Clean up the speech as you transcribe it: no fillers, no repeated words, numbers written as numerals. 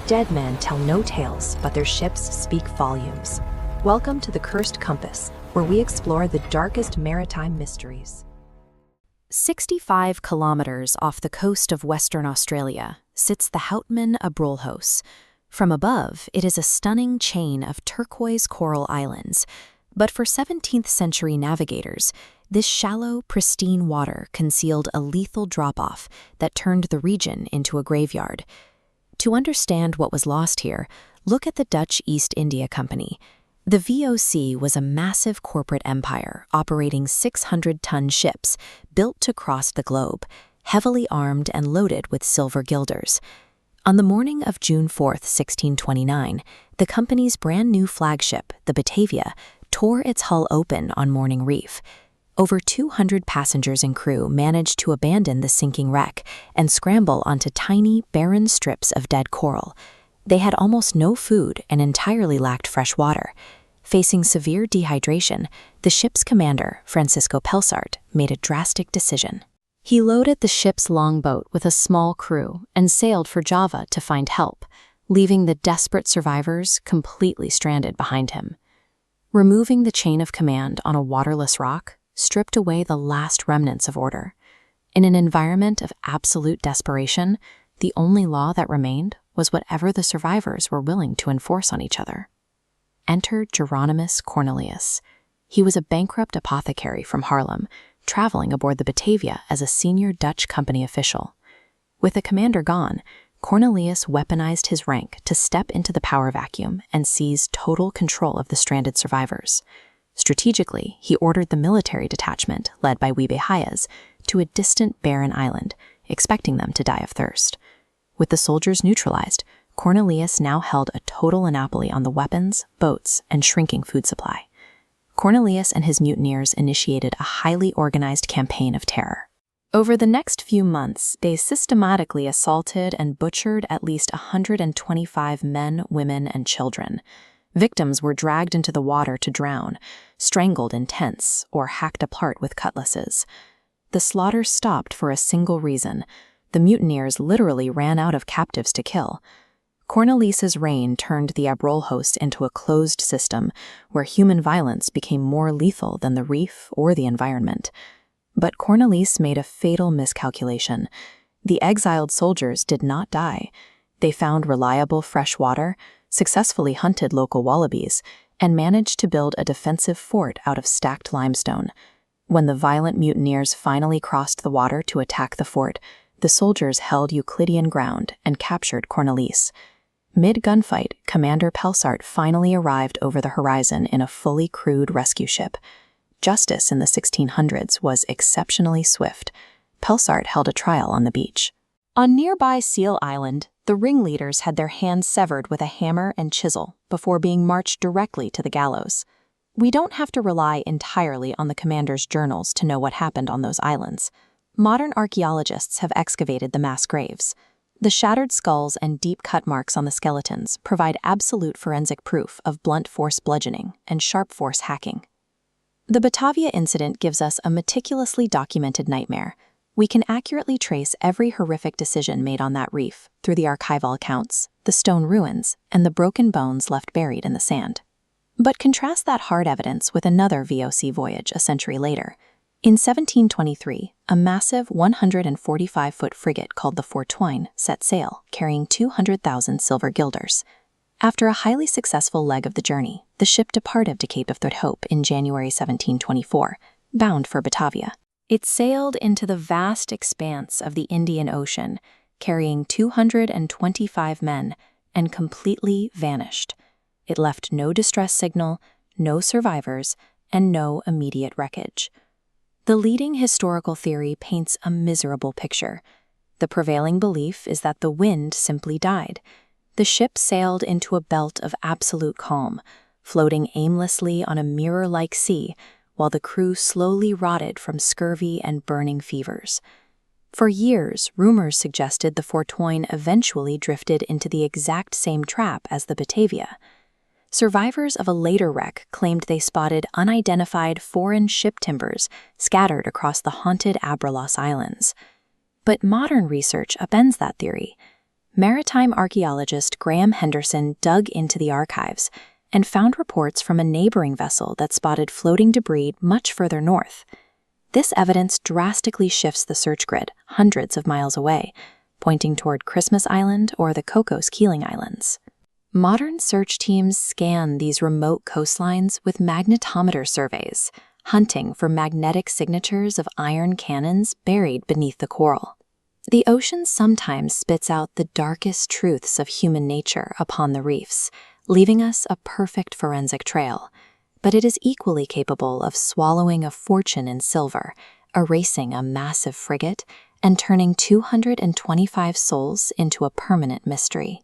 Dead men tell no tales, but their ships speak volumes. Welcome to the Cursed Compass, where we explore the darkest maritime mysteries. 65 kilometers off the coast of Western Australia sits the Houtman Abrolhos. From above, it is a stunning chain of turquoise coral islands. But for 17th century navigators, this shallow, pristine water concealed a lethal drop-off that turned the region into a graveyard. To understand what was lost here, look at the Dutch East India Company. The VOC was a massive corporate empire operating 600-ton ships built to cross the globe, heavily armed and loaded with silver guilders. On the morning of June 4, 1629, the company's brand-new flagship, the Batavia, tore its hull open on Morning Reef. Over 200 passengers and crew managed to abandon the sinking wreck and scramble onto tiny, barren strips of dead coral. They had almost no food and entirely lacked fresh water. Facing severe dehydration, the ship's commander, Francisco Pelsart, made a drastic decision. He loaded the ship's longboat with a small crew and sailed for Java to find help, leaving the desperate survivors completely stranded behind him. Removing the chain of command on a waterless rock stripped away the last remnants of order. In an environment of absolute desperation, the only law that remained was whatever the survivors were willing to enforce on each other. Enter Geronimus Cornelius. He was a bankrupt apothecary from Haarlem, traveling aboard the Batavia as a senior Dutch company official. With the commander gone, Cornelius weaponized his rank to step into the power vacuum and seize total control of the stranded survivors. Strategically, he ordered the military detachment, led by Wiebe Hayes, to a distant barren island, expecting them to die of thirst. With the soldiers neutralized, Cornelius now held a total monopoly on the weapons, boats, and shrinking food supply. Cornelius and his mutineers initiated a highly organized campaign of terror. Over the next few months, they systematically assaulted and butchered at least 125 men, women, and children. Victims were dragged into the water to drown, strangled in tents, or hacked apart with cutlasses. The slaughter stopped for a single reason. The mutineers literally ran out of captives to kill. Cornelius's reign turned the Abrolhos into a closed system where human violence became more lethal than the reef or the environment. But Cornelius made a fatal miscalculation. The exiled soldiers did not die. They found reliable fresh water, successfully hunted local wallabies, and managed to build a defensive fort out of stacked limestone. When the violent mutineers finally crossed the water to attack the fort, the soldiers held Euclidean ground and captured Cornelius. Mid-gunfight, Commander Pelsart finally arrived over the horizon in a fully crewed rescue ship. Justice in the 1600s was exceptionally swift. Pelsart held a trial on the beach. On nearby Seal Island, the ringleaders had their hands severed with a hammer and chisel before being marched directly to the gallows. We don't have to rely entirely on the commander's journals to know what happened on those islands. Modern archaeologists have excavated the mass graves. The shattered skulls and deep cut marks on the skeletons provide absolute forensic proof of blunt force bludgeoning and sharp force hacking. The Batavia incident gives us a meticulously documented nightmare. We can accurately trace every horrific decision made on that reef through the archival accounts, the stone ruins, and the broken bones left buried in the sand. But contrast that hard evidence with another VOC voyage a century later. In 1723, a massive 145-foot frigate called the Fortuyn set sail, carrying 200,000 silver guilders. After a highly successful leg of the journey, the ship departed to Cape of Good Hope in January 1724, bound for Batavia. It sailed into the vast expanse of the Indian Ocean, carrying 225 men, and completely vanished. It left no distress signal, no survivors, and no immediate wreckage. The leading historical theory paints a miserable picture. The prevailing belief is that the wind simply died. The ship sailed into a belt of absolute calm, floating aimlessly on a mirror-like sea, while the crew slowly rotted from scurvy and burning fevers. For years, rumors suggested the Fortuyn eventually drifted into the exact same trap as the Batavia. Survivors of a later wreck claimed they spotted unidentified foreign ship timbers scattered across the haunted Abrolhos Islands. But modern research upends that theory. maritime archaeologist Graham Henderson dug into the archives and found reports from a neighboring vessel that spotted floating debris much further north. This evidence drastically shifts the search grid hundreds of miles away, pointing toward Christmas Island or the Cocos Keeling Islands. Modern search teams scan these remote coastlines with magnetometer surveys, hunting for magnetic signatures of iron cannons buried beneath the coral. The ocean sometimes spits out the darkest truths of human nature upon the reefs, leaving us a perfect forensic trail. But it is equally capable of swallowing a fortune in silver, erasing a massive frigate, and turning 225 souls into a permanent mystery.